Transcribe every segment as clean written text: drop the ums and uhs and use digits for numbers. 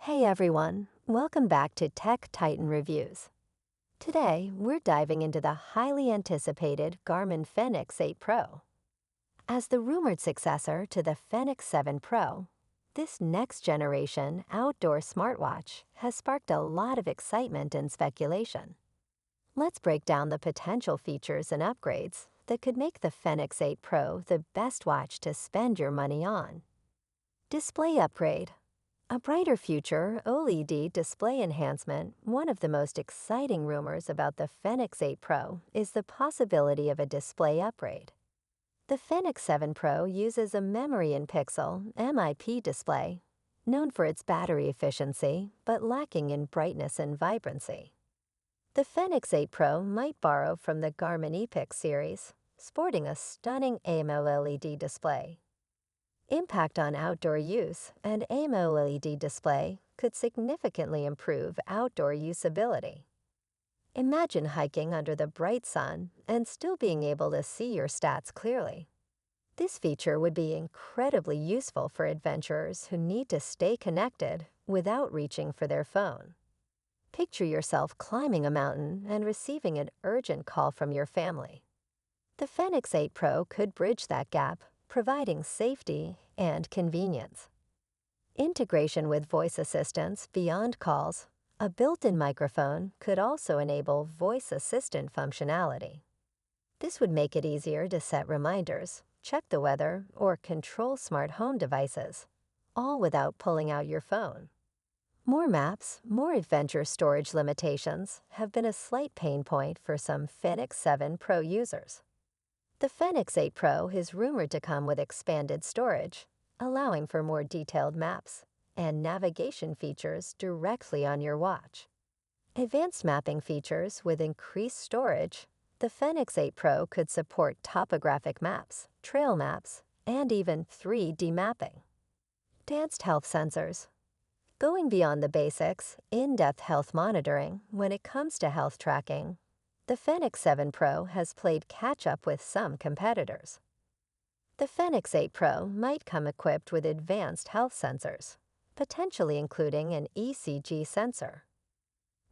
Hey everyone, welcome back to Tech Titan Reviews. Today, we're diving into the highly anticipated Garmin Fenix 8 Pro. As the rumored successor to the Fenix 7 Pro, this next-generation outdoor smartwatch has sparked a lot of excitement and speculation. Let's break down the potential features and upgrades that could make the Fenix 8 Pro the best watch to spend your money on. Display upgrade. A brighter future OLED display enhancement. One of the most exciting rumors about the Fenix 8 Pro is the possibility of a display upgrade. The Fenix 7 Pro uses a memory-in-pixel (MIP) display, known for its battery efficiency but lacking in brightness and vibrancy. The Fenix 8 Pro might borrow from the Garmin EPIC series, sporting a stunning AMOLED display. Impact on outdoor use. An AMOLED display could significantly improve outdoor usability. Imagine hiking under the bright sun and still being able to see your stats clearly. This feature would be incredibly useful for adventurers who need to stay connected without reaching for their phone. Picture yourself climbing a mountain and receiving an urgent call from your family. The Fenix 8 Pro could bridge that gap, providing safety and convenience. Integration with voice assistants beyond calls. A built-in microphone could also enable voice assistant functionality. This would make it easier to set reminders, check the weather, or control smart home devices, all without pulling out your phone. More maps, more adventure storage limitations have been a slight pain point for some Fenix 7 Pro users. The Fenix 8 Pro is rumored to come with expanded storage, allowing for more detailed maps and navigation features directly on your watch. Advanced mapping features with increased storage. The Fenix 8 Pro could support topographic maps, trail maps, and even 3D mapping. Advanced health sensors. Going beyond the basics, in-depth health monitoring when it comes to health tracking. The Fenix 7 Pro has played catch-up with some competitors. The Fenix 8 Pro might come equipped with advanced health sensors, potentially including an ECG sensor.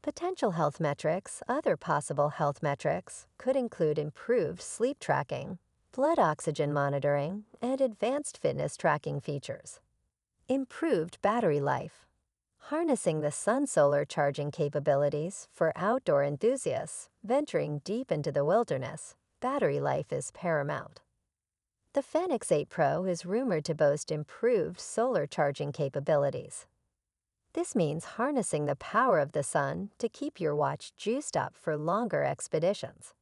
Potential health metrics. Other possible health metrics could include improved sleep tracking, blood oxygen monitoring, and advanced fitness tracking features. Improved battery life. Harnessing the sun's solar charging capabilities for outdoor enthusiasts venturing deep into the wilderness, battery life is paramount. The Fenix 8 Pro is rumored to boast improved solar charging capabilities. This means harnessing the power of the sun to keep your watch juiced up for longer expeditions.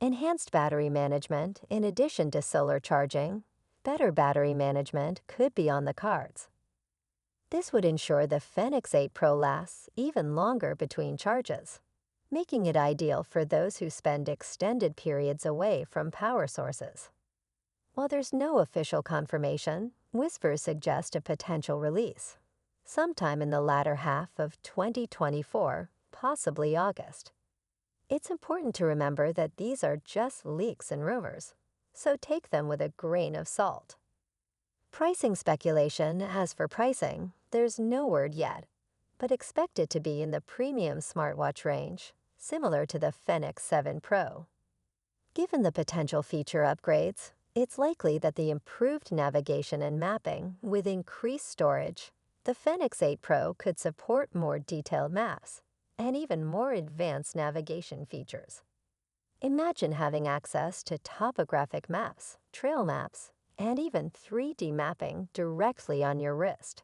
Enhanced battery management. In addition to solar charging, better battery management could be on the cards. This would ensure the Fenix 8 Pro lasts even longer between charges, making it ideal for those who spend extended periods away from power sources. While there's no official confirmation, whispers suggest a potential release, sometime in the latter half of 2024, possibly August. It's important to remember that these are just leaks and rumors, so take them with a grain of salt. Pricing speculation. As for pricing, there's no word yet, but expect it to be in the premium smartwatch range, similar to the Fenix 7 Pro. Given the potential feature upgrades, it's likely that the improved navigation and mapping with increased storage, the Fenix 8 Pro could support more detailed maps and even more advanced navigation features. Imagine having access to topographic maps, trail maps, and even 3D mapping directly on your wrist.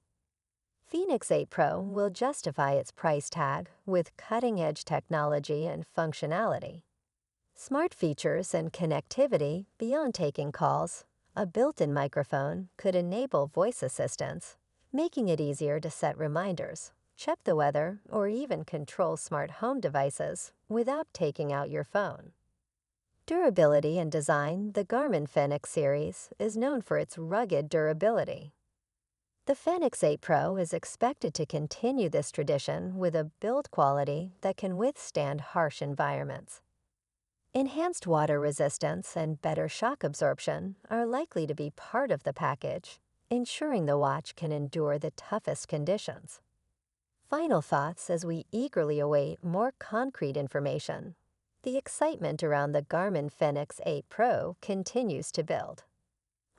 Fenix 8 Pro will justify its price tag with cutting-edge technology and functionality. Smart features and connectivity beyond taking calls. A built-in microphone could enable voice assistants, making it easier to set reminders, check the weather, or even control smart home devices without taking out your phone. Durability and design. The Garmin Fenix series is known for its rugged durability. The Fenix 8 Pro is expected to continue this tradition with a build quality that can withstand harsh environments. Enhanced water resistance and better shock absorption are likely to be part of the package, ensuring the watch can endure the toughest conditions. Final thoughts as we eagerly await more concrete information. The excitement around the Garmin Fenix 8 Pro continues to build.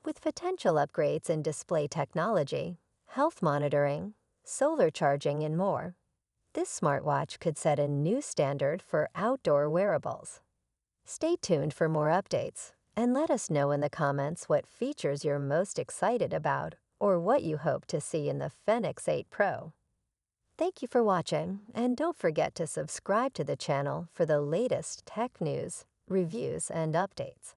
With potential upgrades in display technology, health monitoring, solar charging, and more, this smartwatch could set a new standard for outdoor wearables. Stay tuned for more updates, and let us know in the comments what features you're most excited about or what you hope to see in the Fenix 8 Pro. Thank you for watching, and don't forget to subscribe to the channel for the latest tech news, reviews, and updates.